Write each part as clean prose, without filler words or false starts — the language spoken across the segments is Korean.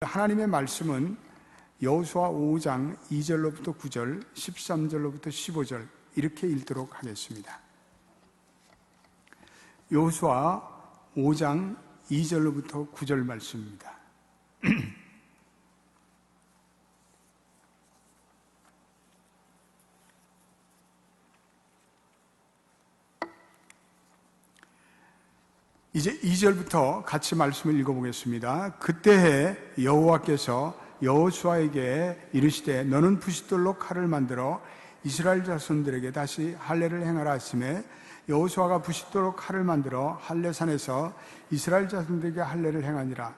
하나님의 말씀은 여호수아 5장 2절로부터 9절, 13절로부터 15절 이렇게 읽도록 하겠습니다. 여호수아 5장 2절로부터 9절 말씀입니다. 이제 2절부터 같이 말씀을 읽어보겠습니다. 그때에 여호와께서 여호수아에게 이르시되 너는 부싯돌로 칼을 만들어 이스라엘 자손들에게 다시 할례를 행하라 하시매 여호수아가 부싯돌로 칼을 만들어 할례산에서 이스라엘 자손들에게 할례를 행하니라.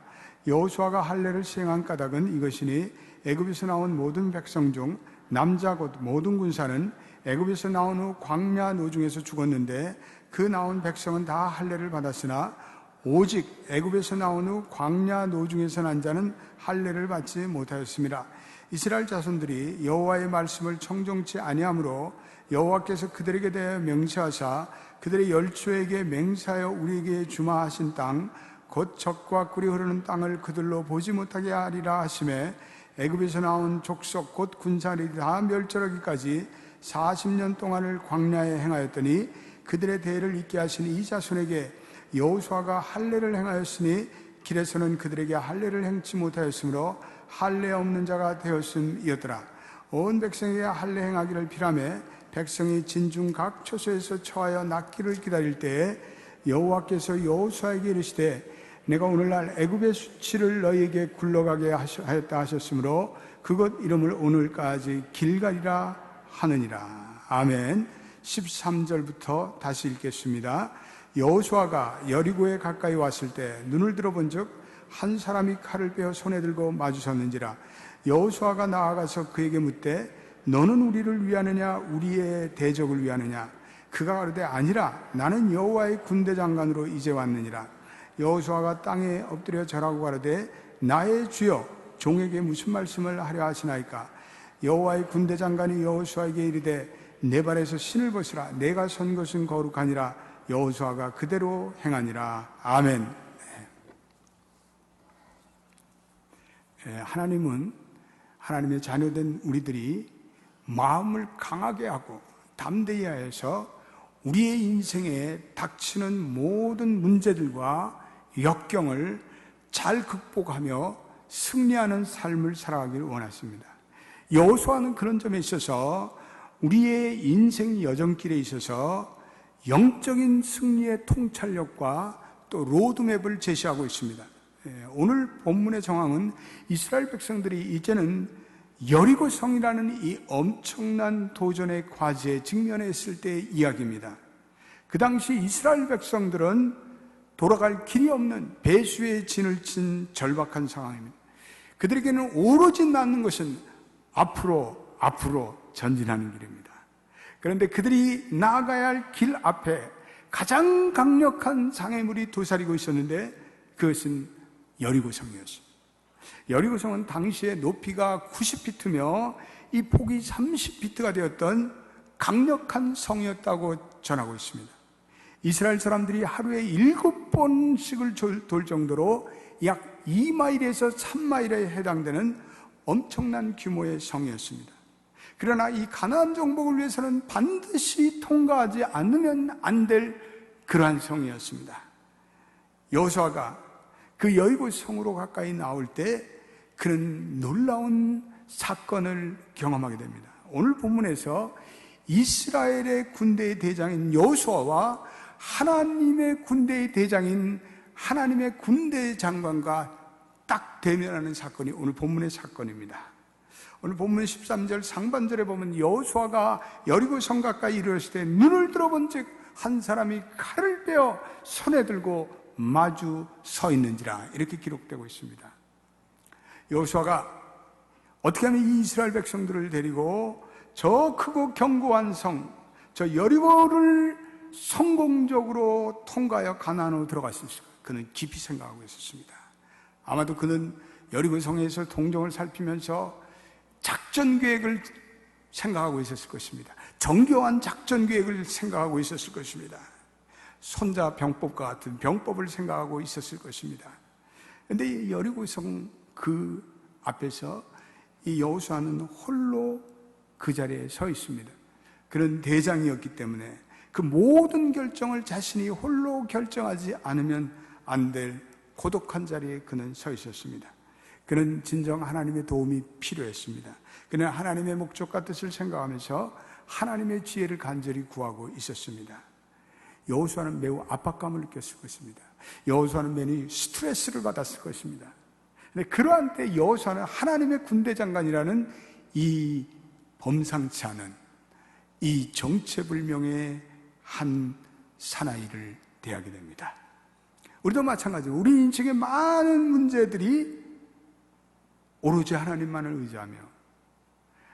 여호수아가 할례를 시행한 까닭은 이것이니 애굽에서 나온 모든 백성 중 남자 곧 모든 군사는 애굽에서 나온 후 광야 노중에서 죽었는데 그 나온 백성은 다 할례를 받았으나 오직 애굽에서 나온 후 광야 노중에서 난 자는 할례를 받지 못하였습니다. 이스라엘 자손들이 여호와의 말씀을 청종치 아니하므로 여호와께서 그들에게 대하여 맹세하사 그들의 열조에게 맹세하여 우리에게 주마하신 땅 곧 젖과 꿀이 흐르는 땅을 그들로 보지 못하게 하리라 하시매 애굽에서 나온 족속 곧 군사들이 다 멸절하기까지 40년 동안을 광야에 행하였더니 그들의 대를 잇게 하신 이 자손에게 여호수아가 할례를 행하였으니 길에서는 그들에게 할례를 행치 못하였으므로 할례 없는 자가 되었음이었더라. 온 백성에게 할례 행하기를 피라매 백성이 진중 각 처소에서 처하여 낫기를 기다릴 때에 여호와께서 여호수아에게 이르시되 내가 오늘날 애굽의 수치를 너희에게 굴러가게 하였다 하셨으므로 그곳 이름을 오늘까지 길갈이라 하느니라. 아멘. 13절부터 다시 읽겠습니다. 여호수아가 여리고에 가까이 왔을 때 눈을 들어본즉 한 사람이 칼을 빼어 손에 들고 마주섰는지라. 여호수아가 나아가서 그에게 묻되 너는 우리를 위하느냐 우리의 대적을 위하느냐. 그가 가로되 아니라 나는 여호와의 군대 장관으로 이제 왔느니라. 여호수아가 땅에 엎드려 절하고 가로되 나의 주여 종에게 무슨 말씀을 하려 하시나이까. 여호와의 군대 장관이 여호수아에게 이르되 내 발에서 신을 벗으라. 내가 선 것은 거룩하니라. 여호수아가 그대로 행하니라. 아멘. 하나님은 하나님의 자녀된 우리들이 마음을 강하게 하고 담대히 하여서 우리의 인생에 닥치는 모든 문제들과 역경을 잘 극복하며 승리하는 삶을 살아가기를 원하십니다. 여호수아는 그런 점에 있어서 우리의 인생 여정길에 있어서 영적인 승리의 통찰력과 또 로드맵을 제시하고 있습니다. 오늘 본문의 정황은 이스라엘 백성들이 이제는 여리고성이라는 이 엄청난 도전의 과제에 직면했을 때의 이야기입니다. 그 당시 이스라엘 백성들은 돌아갈 길이 없는 배수의 진을 친 절박한 상황입니다. 그들에게는 오로지 남는 것은 앞으로 전진하는 길입니다. 그런데 그들이 나아가야 할 길 앞에 가장 강력한 장애물이 도사리고 있었는데 그것은 여리고성이었습니다. 여리고성은 당시에 높이가 90피트며 이 폭이 30피트가 되었던 강력한 성이었다고 전하고 있습니다. 이스라엘 사람들이 하루에 7번씩을 돌 정도로 약 2마일에서 3마일에 해당되는 엄청난 규모의 성이었습니다. 그러나 이 가나안 정복을 위해서는 반드시 통과하지 않으면 안 될 그러한 성이었습니다. 여호수아가 그 여리고 성으로 가까이 나올 때 그는 놀라운 사건을 경험하게 됩니다. 오늘 본문에서 이스라엘의 군대의 대장인 여호수아와 하나님의 군대의 대장인 하나님의 군대 장관과 딱 대면하는 사건이 오늘 본문의 사건입니다. 오늘 본문 13절 상반절에 보면 여호수아가 여리고 성 가까이 이르렀을 때 눈을 들어본즉 한 사람이 칼을 빼어 손에 들고 마주 서 있는지라 이렇게 기록되고 있습니다. 여호수아가 어떻게 하면 이 이스라엘 백성들을 데리고 저 크고 견고한 성, 저 여리고를 성공적으로 통과하여 가나안으로 들어갈 수 있을까? 그는 깊이 생각하고 있었습니다. 아마도 그는 여리고 성에서 동정을 살피면서 작전 계획을 생각하고 있었을 것입니다. 정교한 작전 계획을 생각하고 있었을 것입니다. 손자 병법과 같은 병법을 생각하고 있었을 것입니다. 그런데 여리고성 그 앞에서 이 여호수아는 홀로 그 자리에 서 있습니다. 그런 대장이었기 때문에 그 모든 결정을 자신이 홀로 결정하지 않으면 안 될 고독한 자리에 그는 서 있었습니다. 그는 진정 하나님의 도움이 필요했습니다. 그는 하나님의 목적과 뜻을 생각하면서 하나님의 지혜를 간절히 구하고 있었습니다. 여호수아는 매우 압박감을 느꼈을 것입니다. 여호수아는 매우 스트레스를 받았을 것입니다. 근데 그러한 때 여호수아는 하나님의 군대 장관이라는 이 범상치 않은 이 정체불명의 한 사나이를 대하게 됩니다. 우리도 마찬가지로 우리 인생의 많은 문제들이 오로지 하나님만을 의지하며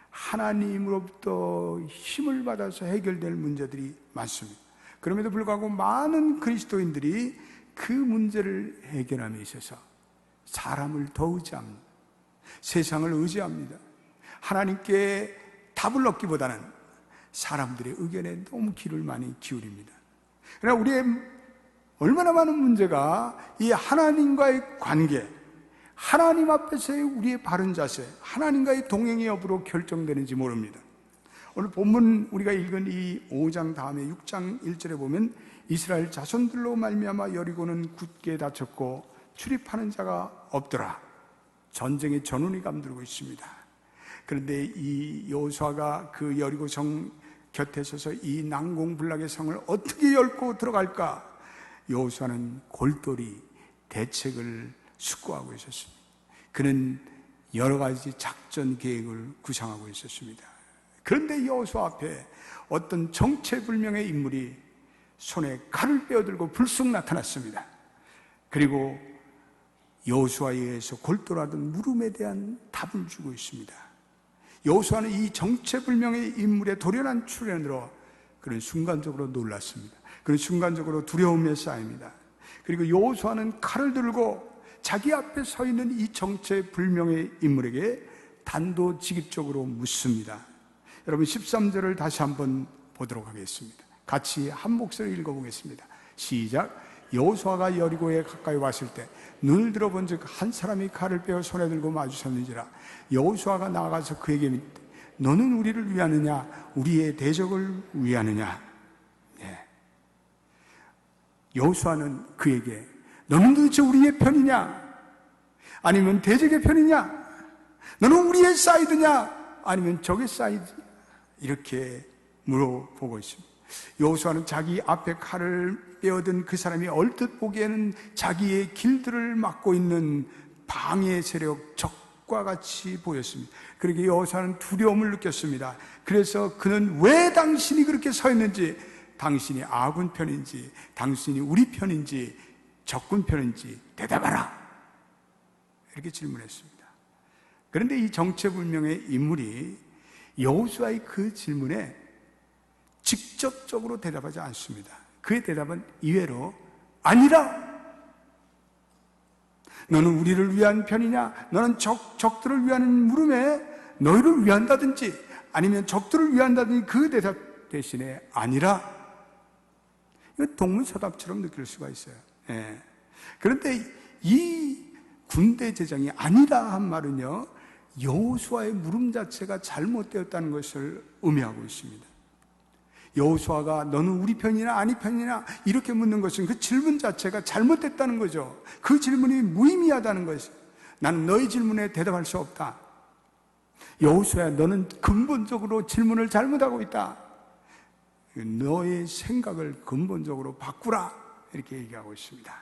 하나님으로부터 힘을 받아서 해결될 문제들이 많습니다. 그럼에도 불구하고 많은 그리스도인들이 그 문제를 해결함에 있어서 사람을 더 의지합니다. 세상을 의지합니다. 하나님께 답을 얻기보다는 사람들의 의견에 너무 귀를 많이 기울입니다. 그러나 우리의 얼마나 많은 문제가 이 하나님과의 관계, 하나님 앞에서의 우리의 바른 자세, 하나님과의 동행의 여부로 결정되는지 모릅니다. 오늘 본문 우리가 읽은 이 5장 다음에 6장 1절에 보면 이스라엘 자손들로 말미암아 여리고는 굳게 닫혔고 출입하는 자가 없더라. 전쟁의 전운이 감돌고 있습니다. 그런데 이 여호수아가 그 여리고 성 곁에 서서 이 난공불락의 성을 어떻게 열고 들어갈까? 여호수아는 골똘히 대책을 숙고하고 있었습니다. 그는 여러 가지 작전 계획을 구상하고 있었습니다. 그런데 여호수아 앞에 어떤 정체불명의 인물이 손에 칼을 빼어들고 불쑥 나타났습니다. 그리고 여호수아에 의해서 골똘하던 물음에 대한 답을 주고 있습니다. 여호수아는 이 정체불명의 인물의 돌연한 출현으로 그는 순간적으로 놀랐습니다. 그는 순간적으로 두려움에 쌓입니다. 그리고 여호수아는 칼을 들고 자기 앞에 서 있는 이 정체불명의 인물에게 단도직입적으로 묻습니다. 여러분 13절을 다시 한번 보도록 하겠습니다. 같이 한 목소리 읽어보겠습니다. 시작. 여호수아가 여리고에 가까이 왔을 때 눈을 들어본 즉 한 사람이 칼을 빼어 손에 들고 마주섰는지라. 여호수아가 나아가서 그에게 묻되 너는 우리를 위하느냐 우리의 대적을 위하느냐. 여호수아는 그에게 너는 도대체 우리의 편이냐 아니면 대적의 편이냐, 너는 우리의 사이드냐 아니면 적의 사이드, 이렇게 물어보고 있습니다. 여호수아는 자기 앞에 칼을 빼어든 그 사람이 얼뜻 보기에는 자기의 길들을 막고 있는 방해 세력 적과 같이 보였습니다. 그러기에 여호수아는 두려움을 느꼈습니다. 그래서 그는 왜 당신이 그렇게 서 있는지, 당신이 아군 편인지 당신이 우리 편인지 적군 편인지 대답하라, 이렇게 질문했습니다. 그런데 이 정체불명의 인물이 여호수아의 그 질문에 직접적으로 대답하지 않습니다. 그의 대답은 이외로 아니라, 너는 우리를 위한 편이냐, 너는 적들을 위하는 물음에 너희를 위한다든지 아니면 적들을 위한다든지 그 대답 대신에 아니라, 이거 동문서답처럼 느낄 수가 있어요. 그런데 이 군대 제장이 아니라 한 말은요, 여호수아의 물음 자체가 잘못되었다는 것을 의미하고 있습니다. 여호수아가 너는 우리 편이나 아니 편이나 이렇게 묻는 것은 그 질문 자체가 잘못됐다는 거죠. 그 질문이 무의미하다는 것이죠. 나는 너의 질문에 대답할 수 없다. 여호수아야, 너는 근본적으로 질문을 잘못하고 있다. 너의 생각을 근본적으로 바꾸라, 이렇게 얘기하고 있습니다.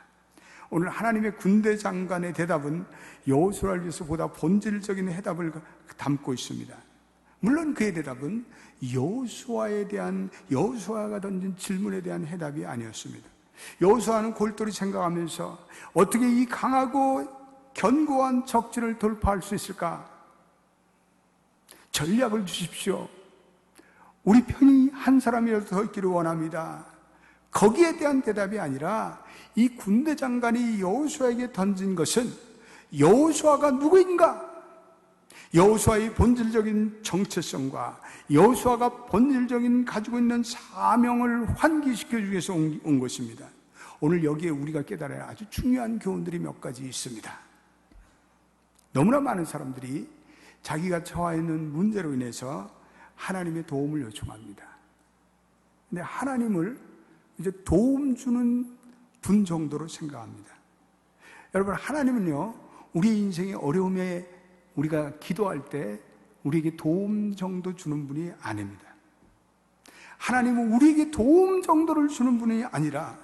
오늘 하나님의 군대 장관의 대답은 여호수아를 위해서 보다 본질적인 해답을 담고 있습니다. 물론 그의 대답은 여호수아가 던진 질문에 대한 해답이 아니었습니다. 여호수아는 골똘히 생각하면서 어떻게 이 강하고 견고한 적진을 돌파할 수 있을까? 전략을 주십시오. 우리 편이 한 사람이라도 더 있기를 원합니다. 거기에 대한 대답이 아니라 이 군대 장관이 여호수아에게 던진 것은 여호수아가 누구인가? 여호수아의 본질적인 정체성과 여호수아가 본질적인 가지고 있는 사명을 환기시켜주기 위해서 온 것입니다. 오늘 여기에 우리가 깨달아야 할 아주 중요한 교훈들이 몇 가지 있습니다. 너무나 많은 사람들이 자기가 처해 있는 문제로 인해서 하나님의 도움을 요청합니다. 근데 하나님을 이제 도움 주는 분 정도로 생각합니다. 여러분, 하나님은요, 우리 인생의 어려움에 우리가 기도할 때 우리에게 도움 정도 주는 분이 아닙니다. 하나님은 우리에게 도움 정도를 주는 분이 아니라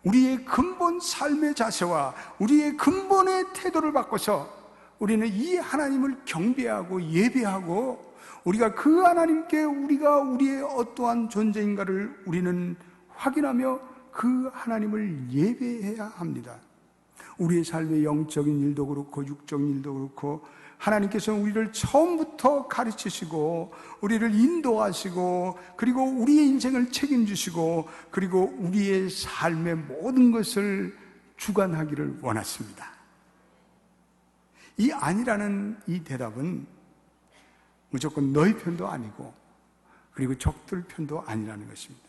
우리의 근본 삶의 자세와 우리의 근본의 태도를 바꿔서 우리는 이 하나님을 경배하고 예배하고 우리가 그 하나님께 우리가 우리의 어떠한 존재인가를 우리는 확인하며 그 하나님을 예배해야 합니다. 우리의 삶의 영적인 일도 그렇고 육적인 일도 그렇고 하나님께서는 우리를 처음부터 가르치시고 우리를 인도하시고 그리고 우리의 인생을 책임지시고 그리고 우리의 삶의 모든 것을 주관하기를 원하십니다. 이 아니라는 이 대답은 무조건 너희 편도 아니고 그리고 적들 편도 아니라는 것입니다.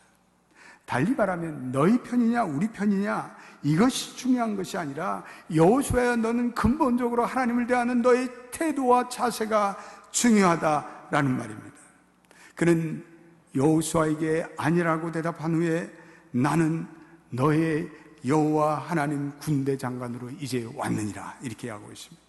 달리 말하면 너희 편이냐 우리 편이냐 이것이 중요한 것이 아니라 여호수아야 너는 근본적으로 하나님을 대하는 너의 태도와 자세가 중요하다라는 말입니다. 그는 여호수아에게 아니라고 대답한 후에 나는 너의 여호와 하나님 군대 장관으로 이제 왔느니라 이렇게 하고 있습니다.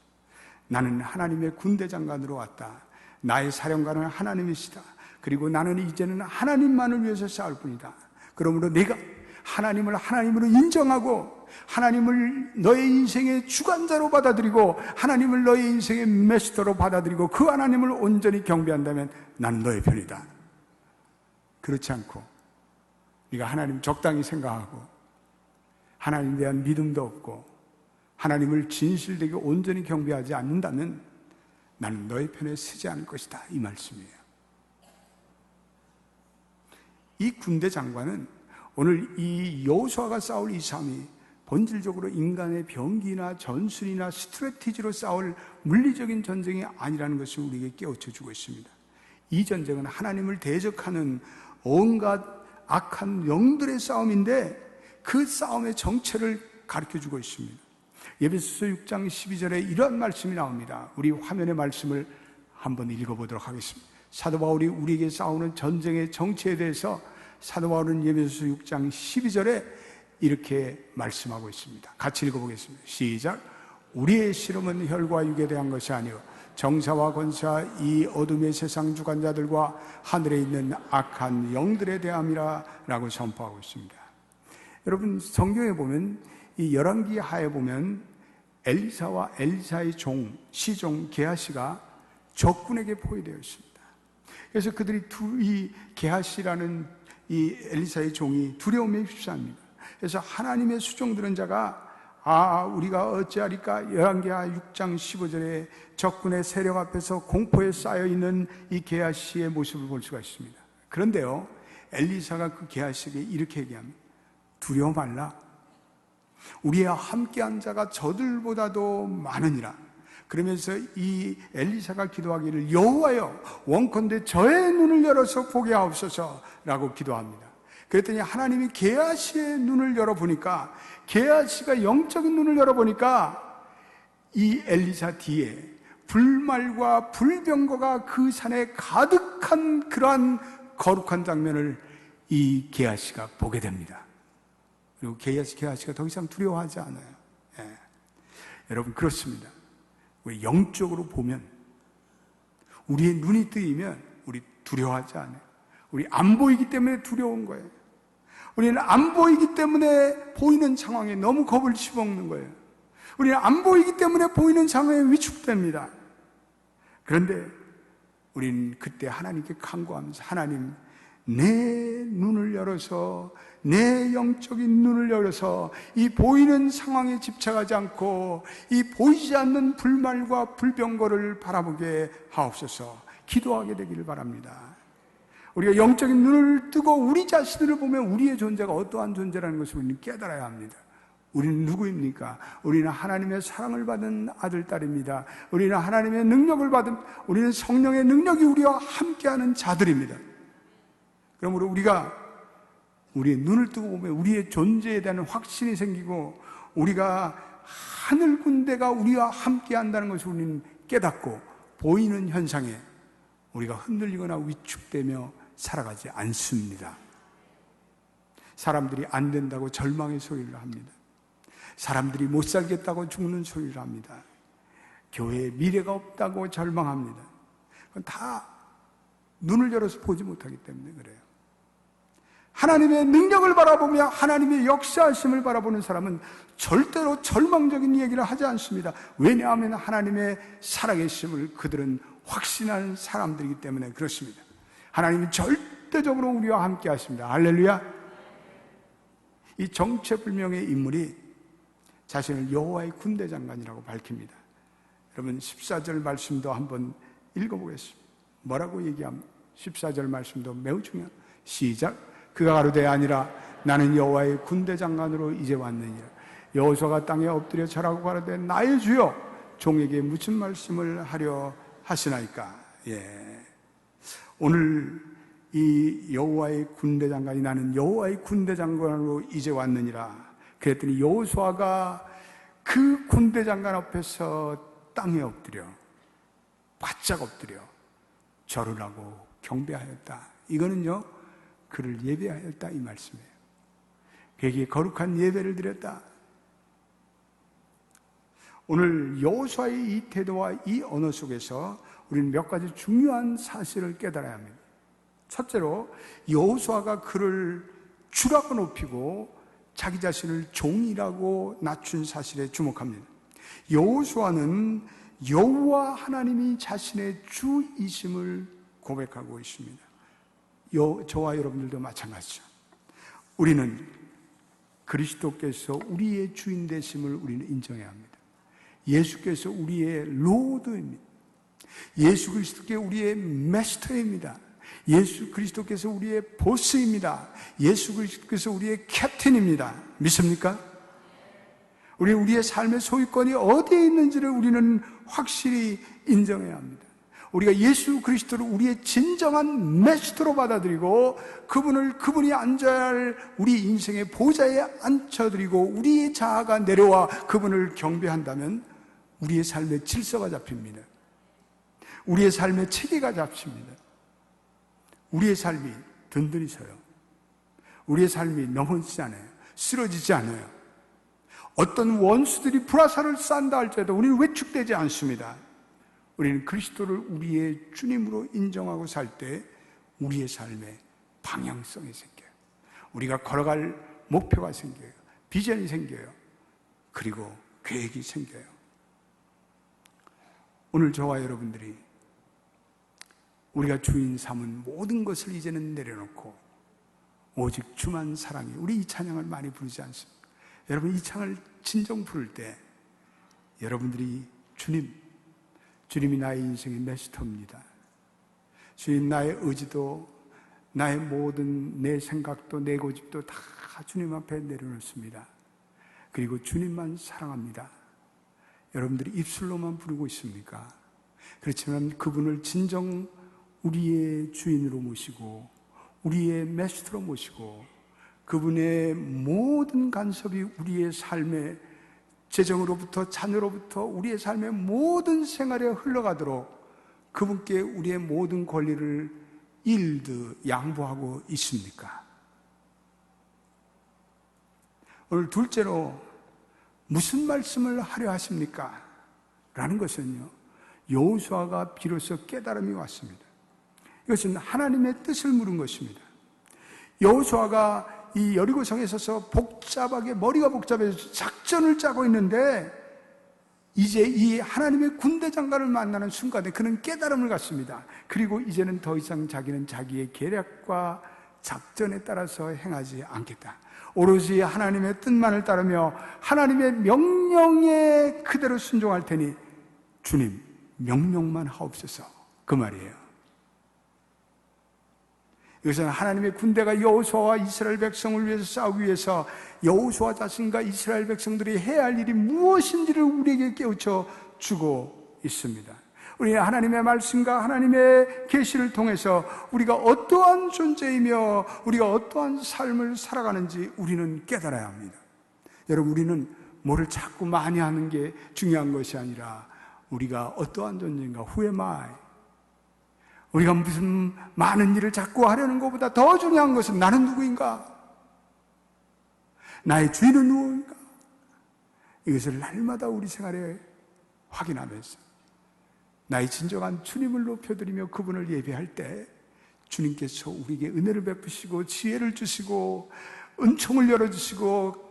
나는 하나님의 군대 장관으로 왔다. 나의 사령관은 하나님이시다. 그리고 나는 이제는 하나님만을 위해서 싸울 뿐이다. 그러므로 내가 하나님을 하나님으로 인정하고 하나님을 너의 인생의 주관자로 받아들이고 하나님을 너의 인생의 메스터로 받아들이고 그 하나님을 온전히 경배한다면 난 너의 편이다. 그렇지 않고 네가 하나님 적당히 생각하고 하나님에 대한 믿음도 없고 하나님을 진실되게 온전히 경배하지 않는다면 나는 너의 편에 서지 않을 것이다 이 말씀이에요. 이 군대 장관은 오늘 이 여호수아가 싸울 이 싸움이 본질적으로 인간의 병기나 전술이나 스트래티지로 싸울 물리적인 전쟁이 아니라는 것을 우리에게 깨우쳐 주고 있습니다. 이 전쟁은 하나님을 대적하는 온갖 악한 영들의 싸움인데 그 싸움의 정체를 가르쳐 주고 있습니다. 에베소서 6장 12절에 이러한 말씀이 나옵니다. 우리 화면의 말씀을 한번 읽어보도록 하겠습니다. 사도 바울이 우리에게 싸우는 전쟁의 정체에 대해서 사도 바울은 에베소서 6장 12절에 이렇게 말씀하고 있습니다. 같이 읽어보겠습니다. 시작. 우리의 씨름은 혈과 육에 대한 것이 아니요 정사와 권사 이 어둠의 세상 주관자들과 하늘에 있는 악한 영들에 대함이라 라고 선포하고 있습니다. 여러분, 성경에 보면 이 열왕기 하에 보면 엘리사와 엘리사의 종 시종 게하시가 적군에게 포위되어 있습니다. 그래서 그들이 이 게하시라는 이 엘리사의 종이 두려움에 휩싸입니다. 그래서 하나님의 수종 들은 자가 우리가 어찌하리까 열왕기하 6장 15절에 적군의 세력 앞에서 공포에 쌓여있는 이 게하시의 모습을 볼 수가 있습니다. 그런데요, 엘리사가 그 게하시에게 이렇게 얘기합니다. 두려워 말라. 우리와 함께한 자가 저들보다도 많으니라. 그러면서 이 엘리사가 기도하기를 여호와여 원컨대 저의 눈을 열어서 보게 하옵소서라고 기도합니다. 그랬더니 하나님이 게하시의 눈을 열어보니까 게하시가 영적인 눈을 열어보니까 이 엘리사 뒤에 불말과 불병거가 그 산에 가득한 그러한 거룩한 장면을 이 게하시가 보게 됩니다. 그리고 게하시가 더 이상 두려워하지 않아요. 여러분, 그렇습니다. 우리 영적으로 보면 우리의 눈이 뜨이면 우리 두려워하지 않아요. 우리 안 보이기 때문에 두려운 거예요. 우리는 안 보이기 때문에 보이는 상황에 너무 겁을 집어먹는 거예요. 우리는 안 보이기 때문에 보이는 상황에 위축됩니다. 그런데 우리는 그때 하나님께 간구하면서 하나님, 내 눈을 열어서 내 영적인 눈을 열어서 이 보이는 상황에 집착하지 않고 이 보이지 않는 불말과 불병거를 바라보게 하옵소서. 기도하게 되기를 바랍니다. 우리가 영적인 눈을 뜨고 우리 자신을 보면 우리의 존재가 어떠한 존재라는 것을 우리는 깨달아야 합니다. 우리는 누구입니까? 우리는 하나님의 사랑을 받은 아들, 딸입니다. 우리는 하나님의 능력을 받은, 우리는 성령의 능력이 우리와 함께하는 자들입니다. 그러므로 우리가 우리의 눈을 뜨고 보면 우리의 존재에 대한 확신이 생기고 우리가 하늘 군대가 우리와 함께 한다는 것을 우리는 깨닫고 보이는 현상에 우리가 흔들리거나 위축되며 살아가지 않습니다. 사람들이 안 된다고 절망의 소리를 합니다. 사람들이 못 살겠다고 죽는 소리를 합니다. 교회에 미래가 없다고 절망합니다. 그건 다 눈을 열어서 보지 못하기 때문에 그래요. 하나님의 능력을 바라보며 하나님의 역사하심을 바라보는 사람은 절대로 절망적인 얘기를 하지 않습니다. 왜냐하면 하나님의 살아계심을 그들은 확신하는 사람들이기 때문에 그렇습니다. 하나님은 절대적으로 우리와 함께 하십니다. 할렐루야. 이 정체불명의 인물이 자신을 여호와의 군대 장관이라고 밝힙니다. 여러분 14절 말씀도 한번 읽어보겠습니다. 뭐라고 얘기합니까? 14절 말씀도 매우 중요한 시작. 그가 가로되 아니라 나는 여호와의 군대 장관으로 이제 왔느니라. 여호수아가 땅에 엎드려 절하고 가로되 나의 주여 종에게 무슨 말씀을 하려 하시나이까. 오늘 이 여호와의 군대 장관이 나는 여호와의 군대 장관으로 이제 왔느니라 그랬더니 여호수아가 그 군대 장관 앞에서 땅에 엎드려 바짝 엎드려 절을 하고 경배하였다. 이거는요 그를 예배하였다 이 말씀이에요. 그에게 거룩한 예배를 드렸다. 오늘 여호수아의 이 태도와 이 언어 속에서 우리는 몇 가지 중요한 사실을 깨달아야 합니다. 첫째로 여호수아가 그를 주라고 높이고 자기 자신을 종이라고 낮춘 사실에 주목합니다. 여호수아는 여호와 하나님이 자신의 주이심을 고백하고 있습니다. 저와 여러분들도 마찬가지죠. 우리는 그리스도께서 우리의 주인 되심을 우리는 인정해야 합니다. 예수께서 우리의 로드입니다. 예수 그리스도께 우리의 마스터입니다. 예수 그리스도께서 우리의 보스입니다. 예수 그리스도께서 우리의 캡틴입니다. 믿습니까? 우리의 삶의 소유권이 어디에 있는지를 우리는 확실히 인정해야 합니다. 우리가 예수 그리스도를 우리의 진정한 마스터로 받아들이고 그분이 앉아야 할 우리 인생의 보좌에 앉혀드리고 우리의 자아가 내려와 그분을 경배한다면 우리의 삶의 질서가 잡힙니다. 우리의 삶의 체계가 잡힙니다. 우리의 삶이 든든히 서요. 우리의 삶이 넘어지지 않아요. 쓰러지지 않아요. 어떤 원수들이 불화살을 싼다 할지라도 우리는 위축되지 않습니다. 우리는 그리스도를 우리의 주님으로 인정하고 살 때 우리의 삶에 방향성이 생겨요. 우리가 걸어갈 목표가 생겨요. 비전이 생겨요. 그리고 계획이 생겨요. 오늘 저와 여러분들이 우리가 주인 삼은 모든 것을 이제는 내려놓고 오직 주만 사랑해. 우리 이 찬양을 많이 부르지 않습니까? 여러분 이 찬을 진정 부를 때 여러분들이 주님이 나의 인생의 마스터입니다. 주님 나의 의지도 나의 모든 내 생각도 내 고집도 다 주님 앞에 내려놓습니다. 그리고 주님만 사랑합니다. 여러분들이 입술로만 부르고 있습니까? 그렇지만 그분을 진정 우리의 주인으로 모시고 우리의 마스터로 모시고 그분의 모든 간섭이 우리의 삶의 재정으로부터 자녀로부터 우리의 삶의 모든 생활에 흘러가도록 그분께 우리의 모든 권리를 양보하고 있습니까? 오늘 둘째로 무슨 말씀을 하려 하십니까? 라는 것은요 여호수아가 비로소 깨달음이 왔습니다. 이것은 하나님의 뜻을 물은 것입니다. 여호수아가 이 여리고성에 서서 머리가 복잡해서 작전을 짜고 있는데 이제 이 하나님의 군대 장관을 만나는 순간에 그는 깨달음을 갖습니다. 그리고 이제는 더 이상 자기는 자기의 계략과 작전에 따라서 행하지 않겠다. 오로지 하나님의 뜻만을 따르며 하나님의 명령에 그대로 순종할 테니 주님 명령만 하옵소서 그 말이에요. 이것은 하나님의 군대가 여호수아와 이스라엘 백성을 위해서 싸우기 위해서 여호수아 자신과 이스라엘 백성들이 해야 할 일이 무엇인지를 우리에게 깨우쳐 주고 있습니다. 우리는 하나님의 말씀과 하나님의 계시를 통해서 우리가 어떠한 존재이며 우리가 어떠한 삶을 살아가는지 우리는 깨달아야 합니다. 여러분 우리는 뭐를 자꾸 많이 하는 게 중요한 것이 아니라 우리가 어떠한 존재인가, who am I? 우리가 무슨 많은 일을 자꾸 하려는 것보다 더 중요한 것은 나는 누구인가? 나의 주인은 누구인가? 이것을 날마다 우리 생활에 확인하면서 나의 진정한 주님을 높여드리며 그분을 예배할 때 주님께서 우리에게 은혜를 베푸시고 지혜를 주시고 은총을 열어주시고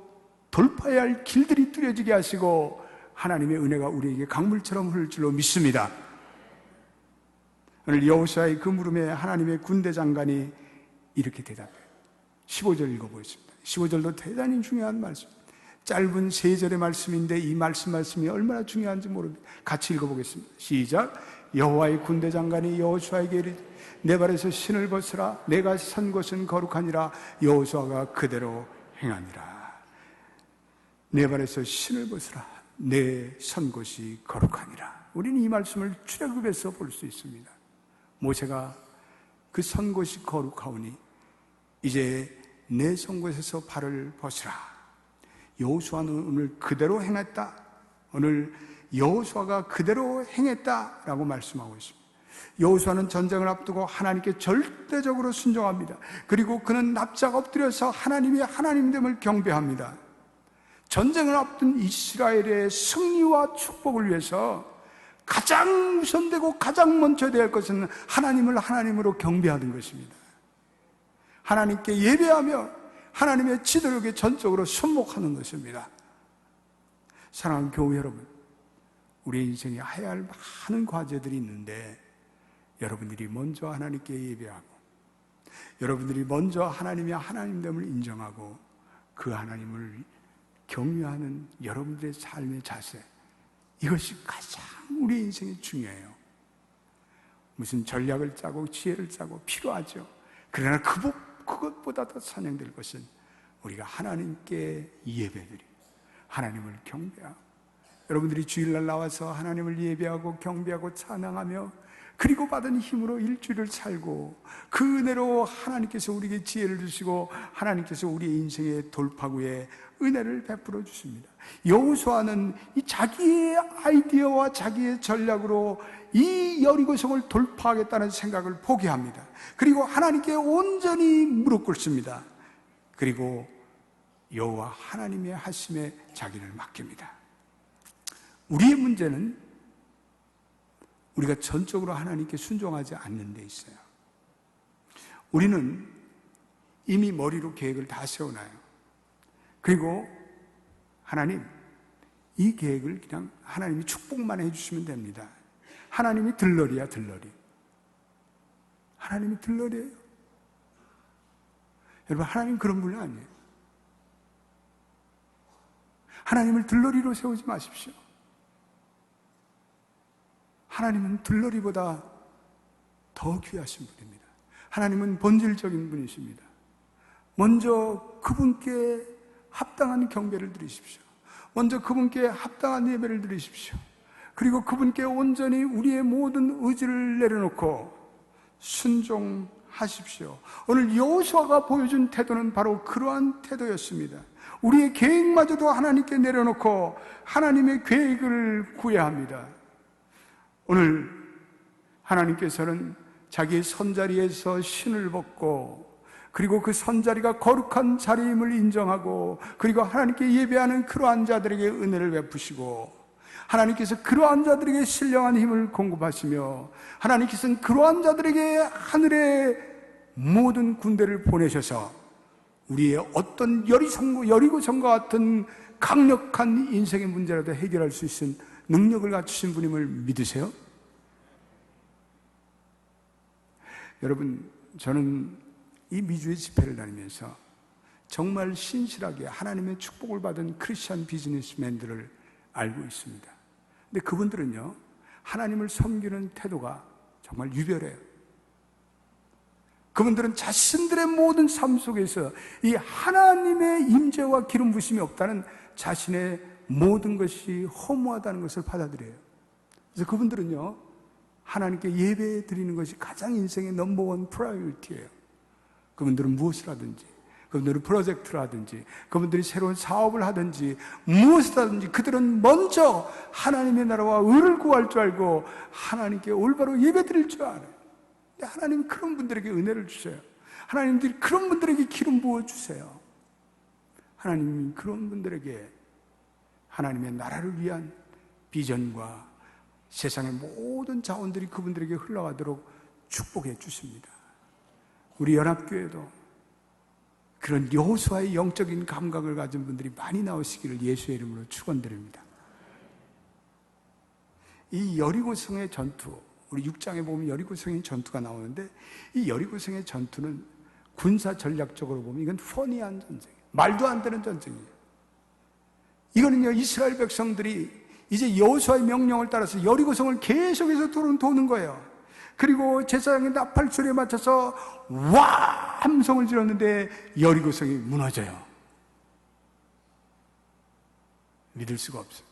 돌파해야 할 길들이 뚫어지게 하시고 하나님의 은혜가 우리에게 강물처럼 흐를 줄로 믿습니다. 오늘 여호수아의 그 물음에 하나님의 군대 장관이 이렇게 대답해요. 15절 읽어보겠습니다. 15절도 대단히 중요한 말씀, 짧은 3절의 말씀인데 이 말씀이 얼마나 중요한지 모릅니다. 같이 읽어보겠습니다. 시작. 여호와의 군대 장관이 여호수아에게 이르되 내 발에서 신을 벗으라. 내가 선 곳은 거룩하니라. 여호수아가 그대로 행하니라. 내 발에서 신을 벗으라. 내 선 곳이 거룩하니라. 우리는 이 말씀을 출애굽에서 볼 수 있습니다. 모세가 그 선 곳이 거룩하오니 이제 내 선 곳에서 발을 벗으라. 여호수아는 오늘 그대로 행했다. 오늘 여호수아가 그대로 행했다라고 말씀하고 있습니다. 여호수아는 전쟁을 앞두고 하나님께 절대적으로 순종합니다. 그리고 그는 납작 엎드려서 하나님의 하나님됨을 경배합니다. 전쟁을 앞둔 이스라엘의 승리와 축복을 위해서 가장 우선되고 가장 먼저 될 것은 하나님을 하나님으로 경배하는 것입니다. 하나님께 예배하며 하나님의 지도력에 전적으로 순목하는 것입니다. 사랑하는 교회 여러분, 우리의 인생에 해야 할 많은 과제들이 있는데 여러분들이 먼저 하나님께 예배하고 여러분들이 먼저 하나님의 하나님됨을 인정하고 그 하나님을 경외하는 여러분들의 삶의 자세, 이것이 가장 우리 인생에 중요해요. 무슨 전략을 짜고 지혜를 짜고 필요하죠. 그러나 그것보다 더 찬양될 것은 우리가 하나님께 예배드리고 하나님을 경배하고 여러분들이 주일날 나와서 하나님을 예배하고 경배하고 찬양하며 그리고 받은 힘으로 일주일을 살고 그 은혜로 하나님께서 우리에게 지혜를 주시고 하나님께서 우리의 인생의 돌파구에 은혜를 베풀어 주십니다. 여호수아는 이 자기의 아이디어와 자기의 전략으로 이 여리고성을 돌파하겠다는 생각을 포기합니다. 그리고 하나님께 온전히 무릎 꿇습니다. 그리고 여호와 하나님의 하심에 자기를 맡깁니다. 우리의 문제는 우리가 전적으로 하나님께 순종하지 않는 데 있어요. 우리는 이미 머리로 계획을 다 세워놔요. 그리고 하나님, 이 계획을 그냥 하나님이 축복만 해주시면 됩니다. 하나님이 들러리야, 들러리. 하나님이 들러리예요. 여러분, 하나님 그런 분이 아니에요. 하나님을 들러리로 세우지 마십시오. 하나님은 들러리보다 더 귀하신 분입니다. 하나님은 본질적인 분이십니다. 먼저 그분께 합당한 경배를 드리십시오. 먼저 그분께 합당한 예배를 드리십시오. 그리고 그분께 온전히 우리의 모든 의지를 내려놓고 순종하십시오. 오늘 여호수아가 보여준 태도는 바로 그러한 태도였습니다. 우리의 계획마저도 하나님께 내려놓고 하나님의 계획을 구해야 합니다. 오늘 하나님께서는 자기의 선자리에서 신을 벗고 그리고 그 선자리가 거룩한 자리임을 인정하고 그리고 하나님께 예배하는 그러한 자들에게 은혜를 베푸시고 하나님께서 그러한 자들에게 신령한 힘을 공급하시며 하나님께서는 그러한 자들에게 하늘의 모든 군대를 보내셔서 우리의 어떤 여리고성과 같은 강력한 인생의 문제라도 해결할 수 있는 능력을 갖추신 분임을 믿으세요? 여러분, 저는 이 미주의 집회를 다니면서 정말 신실하게 하나님의 축복을 받은 크리스찬 비즈니스맨들을 알고 있습니다. 근데 그분들은요, 하나님을 섬기는 태도가 정말 유별해요. 그분들은 자신들의 모든 삶 속에서 이 하나님의 임재와 기름 부심이 없다는 자신의 모든 것이 허무하다는 것을 받아들여요. 그래서 그분들은요, 하나님께 예배 드리는 것이 가장 인생의 넘버원 프라이어리티예요. 그분들은 무엇을 하든지 그분들은 프로젝트를 하든지, 그분들이 새로운 사업을 하든지, 무엇을 하든지 그들은 먼저 하나님의 나라와 의를 구할 줄 알고 하나님께 올바로 예배드릴 줄 알아요. 하나님이 그런 분들에게 은혜를 주세요. 하나님들이 그런 분들에게 기름 부어주세요. 하나님이 그런 분들에게 하나님의 나라를 위한 비전과 세상의 모든 자원들이 그분들에게 흘러가도록 축복해 주십니다. 우리 연합교회도 그런 여호수아의 영적인 감각을 가진 분들이 많이 나오시기를 예수의 이름으로 축원드립니다. 이 여리고성의 전투, 우리 6장에 보면 여리고성의 전투가 나오는데, 이 여리고성의 전투는 군사 전략적으로 보면 이건 펀이한 전쟁이에요. 말도 안 되는 전쟁이에요. 이거는요, 이스라엘 백성들이 이제 여호수아의 명령을 따라서 여리고성을 계속해서 도는 거예요. 그리고 제사장의 나팔 소리에 맞춰서 와! 함성을 질렀는데 여리고성이 무너져요. 믿을 수가 없어요.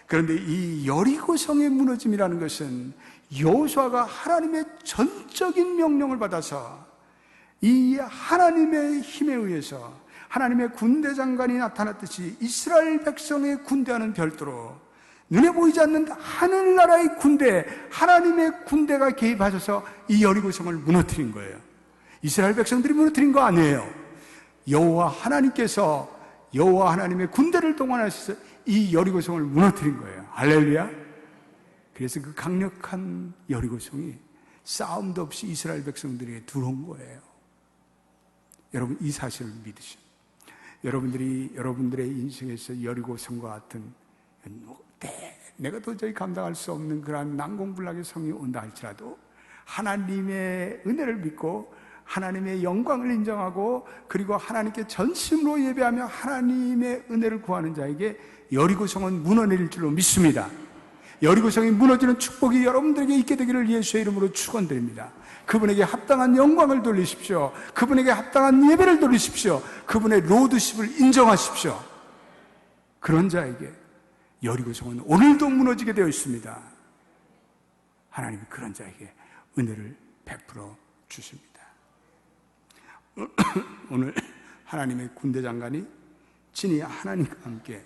그런데 이 여리고성의 무너짐이라는 것은 여호수아가 하나님의 전적인 명령을 받아서 이 하나님의 힘에 의해서 하나님의 군대 장관이 나타났듯이 이스라엘 백성의 군대와는 별도로 눈에 보이지 않는 하늘나라의 군대, 하나님의 군대가 개입하셔서 이 여리고성을 무너뜨린 거예요. 이스라엘 백성들이 무너뜨린 거 아니에요. 여호와 하나님께서 여호와 하나님의 군대를 동원하셔서 이 여리고성을 무너뜨린 거예요. 할렐루야. 그래서 그 강력한 여리고성이 싸움도 없이 이스라엘 백성들에게 들어온 거예요. 여러분, 이 사실을 믿으시오. 여러분들이 여러분들의 인생에서 여리고성과 같은 내가 도저히 감당할 수 없는 그러한 난공불락의 성이 온다 할지라도 하나님의 은혜를 믿고 하나님의 영광을 인정하고 그리고 하나님께 전심으로 예배하며 하나님의 은혜를 구하는 자에게 여리고성은 무너내릴 줄로 믿습니다. 여리고성이 무너지는 축복이 여러분들에게 있게 되기를 예수의 이름으로 축원드립니다. 그분에게 합당한 영광을 돌리십시오. 그분에게 합당한 예배를 돌리십시오. 그분의 로드십을 인정하십시오. 그런 자에게 여리고성은 오늘도 무너지게 되어 있습니다. 하나님이 그런 자에게 은혜를 베풀어 주십니다. 오늘 하나님의 군대 장관이 친히 하나님과 함께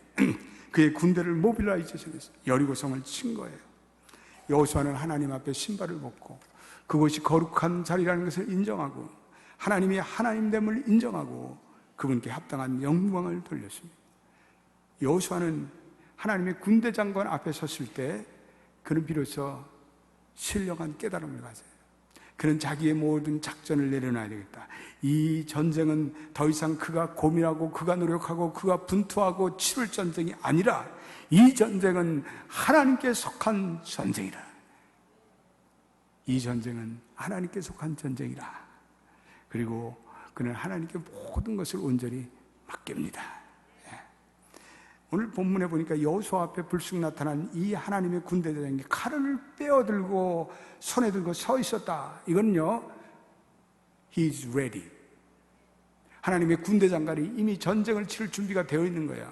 그의 군대를 모빌라이제이션해서 여리고성을 친 거예요. 여호수아는 하나님 앞에 신발을 벗고 그것이 거룩한 자리라는 것을 인정하고 하나님이 하나님됨을 인정하고 그분께 합당한 영광을 돌렸습니다. 여호수아는 하나님의 군대 장관 앞에 섰을 때 그는 비로소 신령한 깨달음을 가져요. 그는 자기의 모든 작전을 내려놔야 되겠다. 이 전쟁은 더 이상 그가 고민하고 그가 노력하고 그가 분투하고 치를 전쟁이 아니라 이 전쟁은 하나님께 속한 전쟁이라. 이 전쟁은 하나님께 속한 전쟁이라. 그리고 그는 하나님께 모든 것을 온전히 맡깁니다. 오늘 본문에 보니까 여호수아 앞에 불쑥 나타난 이 하나님의 군대 대장이 칼을 빼어들고 손에 들고 서 있었다. 이건요, He is ready. 하나님의 군대 장관이 이미 전쟁을 치를 준비가 되어 있는 거야.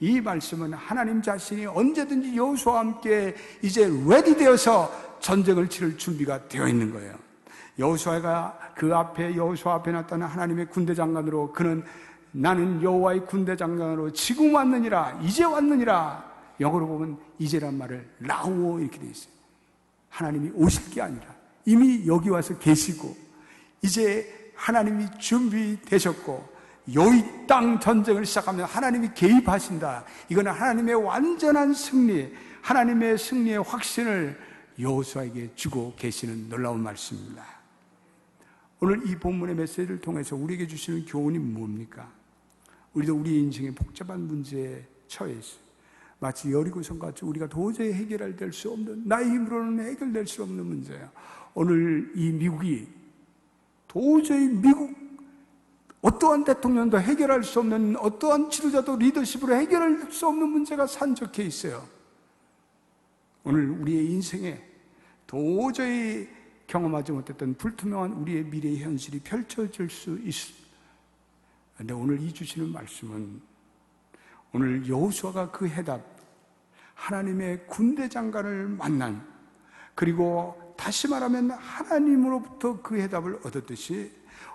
이 말씀은 하나님 자신이 언제든지 여호수아와 함께 이제 ready 되어서 전쟁을 치를 준비가 되어 있는 거예요. 여호수아가 그 앞에 여호수아 앞에 나타난 하나님의 군대 장관으로 그는 나는 여호와의 군대 장관으로 지금 왔느니라, 이제 왔느니라. 영어로 보면 이제란 말을 나오 이렇게 되어 있어요. 하나님이 오실 게 아니라 이미 여기 와서 계시고 이제 하나님이 준비되셨고 이 땅 전쟁을 시작하면 하나님이 개입하신다. 이거는 하나님의 완전한 승리, 하나님의 승리의 확신을 여호수아에게 주고 계시는 놀라운 말씀입니다. 오늘 이 본문의 메시지를 통해서 우리에게 주시는 교훈이 뭡니까? 우리도 우리의 인생의 복잡한 문제에 처해 있어요. 마치 여리고성 같이 우리가 도저히 해결될 수 없는, 나의 힘으로는 해결될 수 없는 문제예요. 오늘 이 미국이 도저히 어떠한 대통령도 해결할 수 없는, 어떠한 지도자도 리더십으로 해결할 수 없는 문제가 산적해 있어요. 오늘 우리의 인생에 도저히 경험하지 못했던 불투명한 우리의 미래의 현실이 펼쳐질 수 있습니다. 그런데 오늘 이 주시는 말씀은 오늘 여호수아가 그 해답, 하나님의 군대 장관을 만난, 그리고 다시 말하면 하나님으로부터 그 해답을 얻었듯이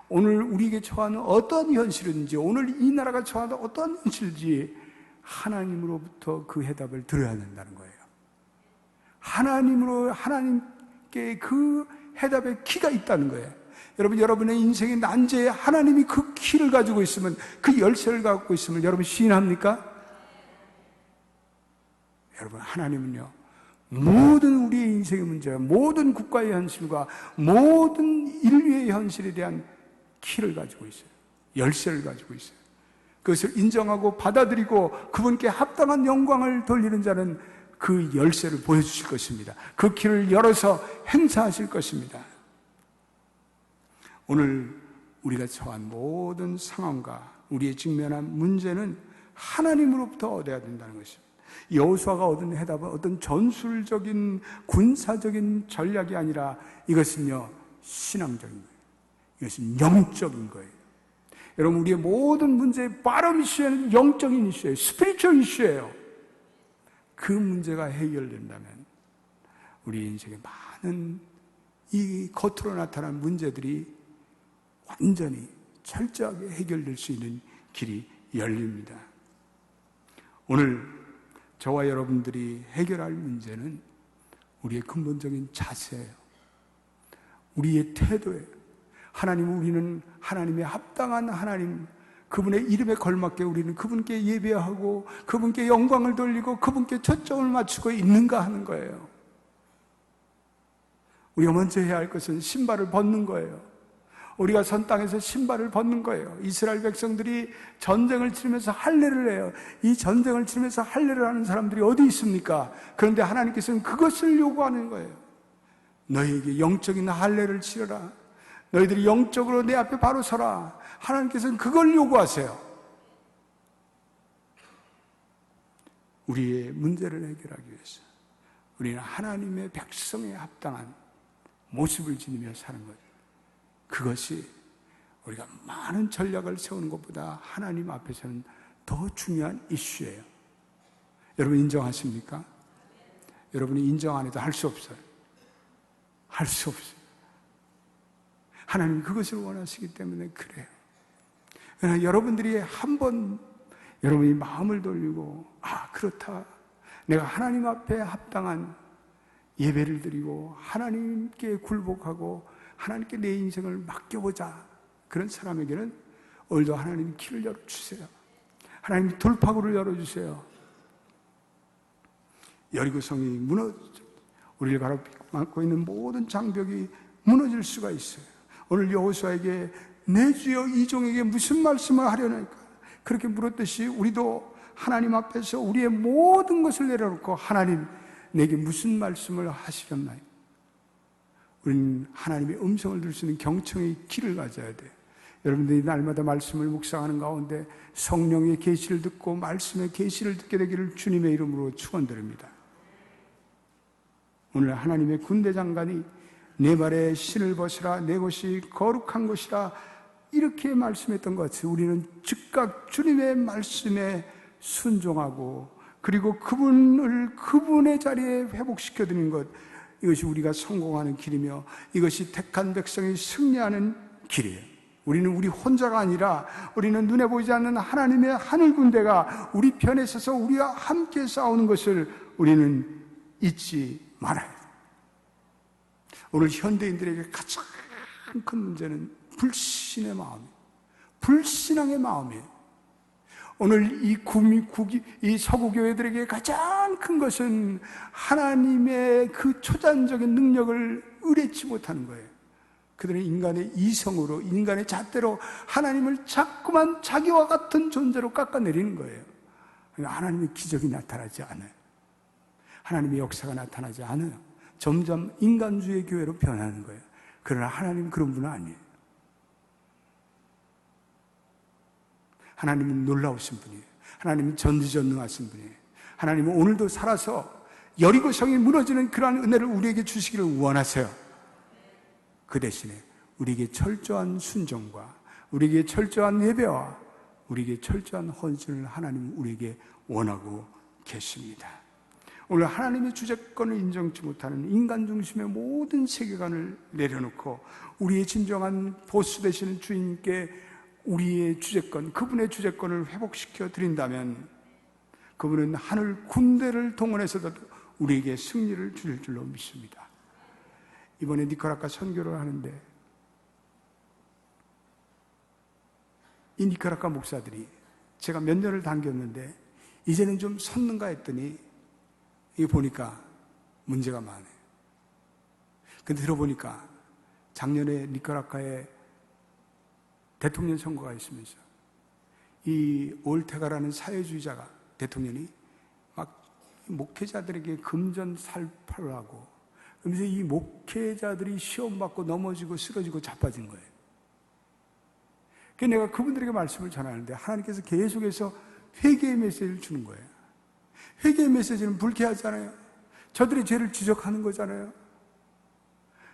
오늘 우리에게 처하는 어떤 현실인지, 오늘 이 나라가 처하는 어떤 현실인지 하나님으로부터 그 해답을 들어야 된다는 거예요. 하나님께 그 해답의 키가 있다는 거예요. 여러분, 여러분의 인생의 난제에 하나님이 그 키를 가지고 있으면, 그 열쇠를 갖고 있으면 여러분 시인합니까? 여러분, 하나님은요, 모든 우리의 인생의 문제와 모든 국가의 현실과 모든 인류의 현실에 대한 키를 가지고 있어요. 열쇠를 가지고 있어요. 그것을 인정하고 받아들이고 그분께 합당한 영광을 돌리는 자는 그 열쇠를 보여주실 것입니다. 그 길을 열어서 행사하실 것입니다. 오늘 우리가 처한 모든 상황과 우리의 직면한 문제는 하나님으로부터 얻어야 된다는 것입니다. 여호수아가 얻은 해답은 어떤 전술적인 군사적인 전략이 아니라 이것은요, 신앙적인 거예요. 이것은 영적인 거예요. 여러분, 우리의 모든 문제의 빠른 이슈에는 영적인 이슈예요. 스피리추얼 이슈예요. 그 문제가 해결된다면 우리 인생의 많은 이 겉으로 나타난 문제들이 완전히 철저하게 해결될 수 있는 길이 열립니다. 오늘 저와 여러분들이 해결할 문제는 우리의 근본적인 자세예요. 우리의 태도예요. 우리는 하나님의 합당한 하나님, 그분의 이름에 걸맞게 우리는 그분께 예배하고 그분께 영광을 돌리고 그분께 초점을 맞추고 있는가 하는 거예요. 우리가 먼저 해야 할 것은 신발을 벗는 거예요. 우리가 선 땅에서 신발을 벗는 거예요. 이스라엘 백성들이 전쟁을 치르면서 할례를 해요. 이 전쟁을 치르면서 할례를 하는 사람들이 어디 있습니까? 그런데 하나님께서는 그것을 요구하는 거예요. 너희에게 영적인 할례를 치러라. 너희들이 영적으로 내 앞에 바로 서라. 하나님께서는 그걸 요구하세요. 우리의 문제를 해결하기 위해서 우리는 하나님의 백성에 합당한 모습을 지니며 사는 거죠. 그것이 우리가 많은 전략을 세우는 것보다 하나님 앞에서는 더 중요한 이슈예요. 여러분 인정하십니까? 여러분이 인정 안 해도 할 수 없어요. 할 수 없어요. 하나님 그것을 원하시기 때문에 그래요. 그러나 여러분들이 한번 여러분이 마음을 돌리고, 그렇다, 내가 하나님 앞에 합당한 예배를 드리고 하나님께 굴복하고 하나님께 내 인생을 맡겨보자, 그런 사람에게는 오늘도 하나님이 길을 열어주세요. 하나님이 돌파구를 열어주세요. 여리고성이 무너져, 우리를 가로막고 있는 모든 장벽이 무너질 수가 있어요. 오늘 여호수아에게 내 주여 이 종에게 무슨 말씀을 하려니까, 그렇게 물었듯이 우리도 하나님 앞에서 우리의 모든 것을 내려놓고 하나님 내게 무슨 말씀을 하시렵나요? 우리는 하나님의 음성을 들을 수 있는 경청의 길을 가져야 돼요. 여러분들이 날마다 말씀을 묵상하는 가운데 성령의 계시를 듣고 말씀의 계시를 듣게 되기를 주님의 이름으로 축원드립니다. 오늘 하나님의 군대 장관이 내 발에 신을 벗으라, 내 곳이 거룩한 곳이라, 이렇게 말씀했던 것 같이 우리는 즉각 주님의 말씀에 순종하고, 그리고 그분의 자리에 회복시켜드리는 것, 이것이 우리가 성공하는 길이며 이것이 택한 백성이 승리하는 길이에요. 우리는 우리 혼자가 아니라 우리는 눈에 보이지 않는 하나님의 하늘 군대가 우리 편에 서서 우리와 함께 싸우는 것을 우리는 잊지 말아야 돼요. 오늘 현대인들에게 가장 큰 문제는 불신의 마음이에요. 불신앙의 마음이에요. 오늘 이 서구 교회들에게 가장 큰 것은 하나님의 그 초자연적인 능력을 의뢰치 못하는 거예요. 그들은 인간의 이성으로, 인간의 잣대로 하나님을 자꾸만 자기와 같은 존재로 깎아내리는 거예요. 하나님의 기적이 나타나지 않아요. 하나님의 역사가 나타나지 않아요. 점점 인간주의 교회로 변하는 거예요. 그러나 하나님은 그런 분은 아니에요. 하나님은 놀라우신 분이에요. 하나님은 전지전능하신 분이에요. 하나님은 오늘도 살아서 여리고성이 무너지는 그러한 은혜를 우리에게 주시기를 원하세요. 그 대신에 우리에게 철저한 순종과 우리에게 철저한 예배와 우리에게 철저한 헌신을 하나님은 우리에게 원하고 계십니다. 오늘 하나님의 주재권을 인정치 못하는 인간 중심의 모든 세계관을 내려놓고 우리의 진정한 보스 되시는 주인께 우리의 주재권, 그분의 주재권을 회복시켜 드린다면 그분은 하늘 군대를 동원해서도 우리에게 승리를 주실 줄로 믿습니다. 이번에 니카라과 선교를 하는데 이 니카라과 목사들이 제가 몇 년을 당겼는데 이제는 좀 섰는가 했더니 이게 보니까 문제가 많아요. 근데 들어보니까 작년에 니카라과에 대통령 선거가 있으면서 이 올테가라는 사회주의자가 대통령이 막 목회자들에게 금전살포를 하고 그러면서 이 목회자들이 시험 받고 넘어지고 쓰러지고 자빠진 거예요. 그래서 내가 그분들에게 말씀을 전하는데 하나님께서 계속해서 회개의 메시지를 주는 거예요. 회개의 메시지는 불쾌하잖아요. 저들의 죄를 지적하는 거잖아요.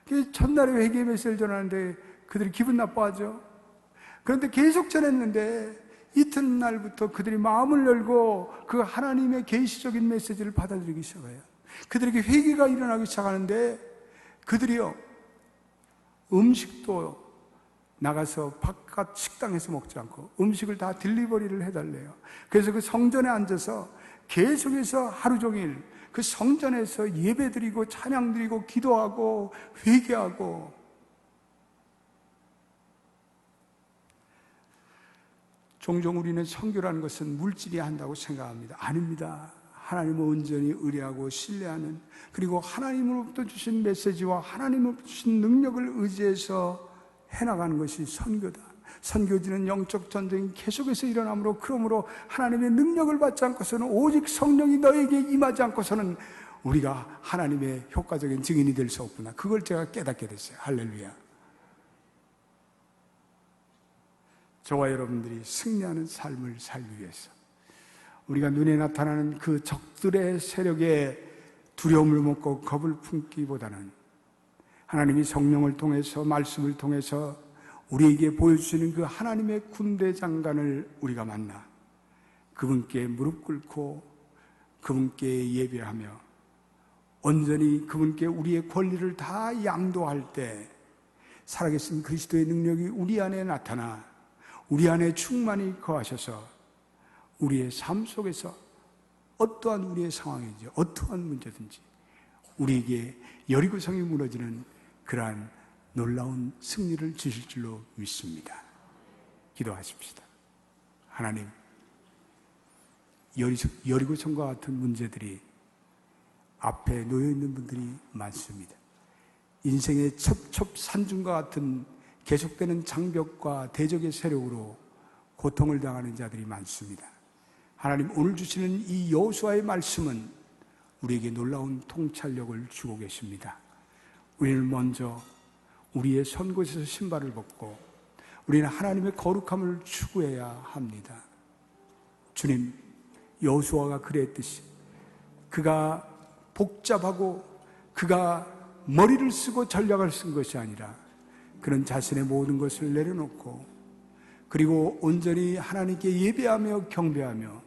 그래서 첫날에 회개의 메시지를 전하는데 그들이 기분 나빠하죠. 그런데 계속 전했는데 이튿날부터 그들이 마음을 열고 그 하나님의 계시적인 메시지를 받아들이기 시작해요. 그들에게 회개가 일어나기 시작하는데 그들이요 음식도 나가서 바깥 식당에서 먹지 않고 음식을 다 딜리버리를 해달래요. 그래서 그 성전에 앉아서 계속해서 하루 종일 그 성전에서 예배드리고 찬양드리고 기도하고 회개하고. 종종 우리는 선교라는 것은 물질이 한다고 생각합니다. 아닙니다. 하나님을 온전히 의뢰하고 신뢰하는, 그리고 하나님으로부터 주신 메시지와 하나님으로부터 주신 능력을 의지해서 해나가는 것이 선교다. 선교지는 영적 전쟁이 계속해서 일어나므로, 그러므로 하나님의 능력을 받지 않고서는, 오직 성령이 너에게 임하지 않고서는 우리가 하나님의 효과적인 증인이 될 수 없구나. 그걸 제가 깨닫게 됐어요. 할렐루야. 저와 여러분들이 승리하는 삶을 살기 위해서 우리가 눈에 나타나는 그 적들의 세력에 두려움을 먹고 겁을 품기보다는 하나님이 성령을 통해서, 말씀을 통해서 우리에게 보여주시는 그 하나님의 군대 장관을 우리가 만나 그분께 무릎 꿇고 그분께 예배하며 온전히 그분께 우리의 권리를 다 양도할 때 살아계신 그리스도의 능력이 우리 안에 나타나 우리 안에 충만히 거하셔서 우리의 삶 속에서 어떠한 우리의 상황인지 어떠한 문제든지 우리에게 여리고성이 무너지는 그러한 놀라운 승리를 주실 줄로 믿습니다. 기도하십시다. 하나님, 여리고성과 같은 문제들이 앞에 놓여있는 분들이 많습니다. 인생의 첩첩산중과 같은 계속되는 장벽과 대적의 세력으로 고통을 당하는 자들이 많습니다. 하나님, 오늘 주시는 이 여호수아의 말씀은 우리에게 놀라운 통찰력을 주고 계십니다. 우리는 먼저 우리의 선 곳에서 신발을 벗고 우리는 하나님의 거룩함을 추구해야 합니다. 주님, 여호수아가 그랬듯이 그가 복잡하고 그가 머리를 쓰고 전략을 쓴 것이 아니라 그는 자신의 모든 것을 내려놓고 그리고 온전히 하나님께 예배하며 경배하며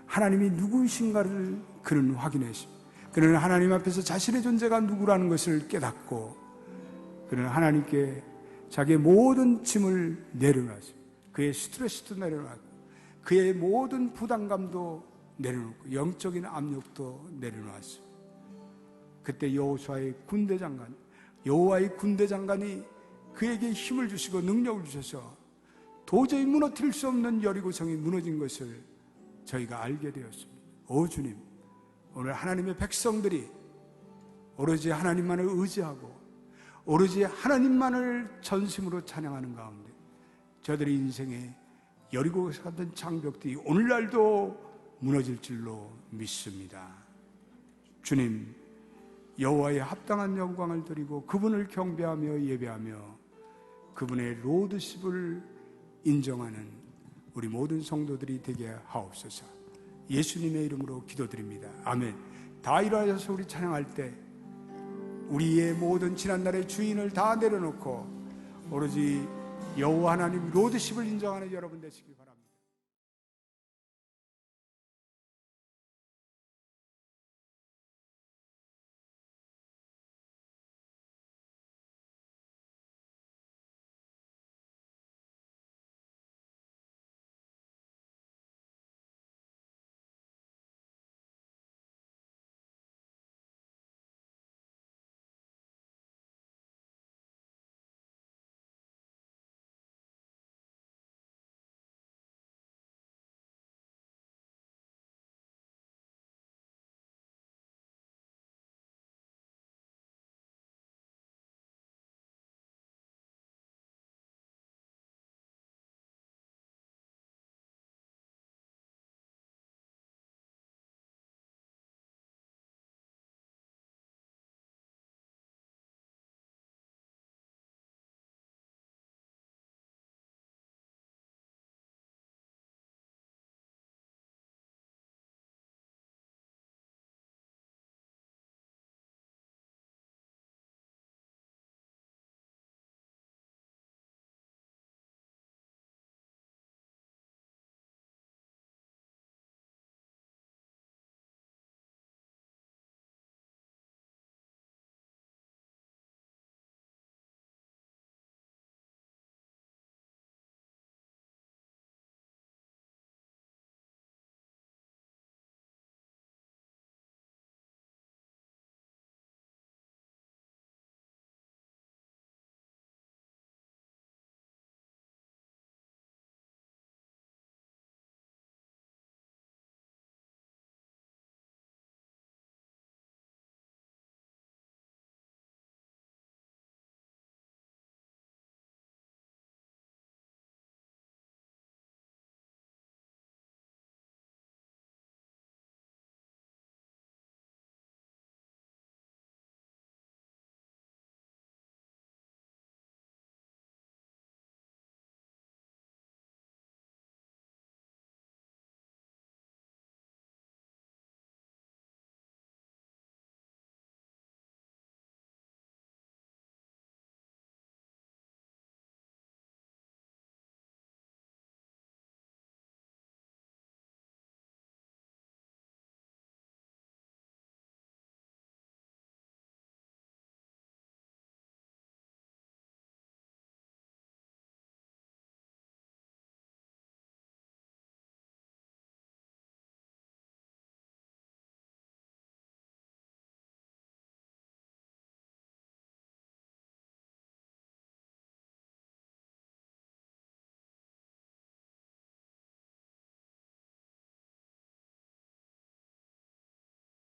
하나님이 누구이신가를 그는 확인했습니다. 그는 하나님 앞에서 자신의 존재가 누구라는 것을 깨닫고 그는 하나님께 자기의 모든 짐을 내려놨습니다. 그의 스트레스도 내려놨고 그의 모든 부담감도 내려놓고 영적인 압력도 내려놓았습니다. 그때 여호와의 군대 장관이 그에게 힘을 주시고 능력을 주셔서 도저히 무너뜨릴 수 없는 여리고성이 무너진 것을 저희가 알게 되었습니다. 오 주님, 오늘 하나님의 백성들이 오로지 하나님만을 의지하고 오로지 하나님만을 전심으로 찬양하는 가운데 저들의 인생에 여리고성 같은 장벽들이 오늘날도 무너질 줄로 믿습니다. 주님, 여호와의 합당한 영광을 드리고 그분을 경배하며 예배하며 그분의 로드십을 인정하는 우리 모든 성도들이 되게 하옵소서. 예수님의 이름으로 기도드립니다. 아멘. 다 일어나셔서 우리 찬양할 때 우리의 모든 지난날의 주인을 다 내려놓고 오로지 여호와 하나님 로드십을 인정하는 여러분 되시기 바랍니다.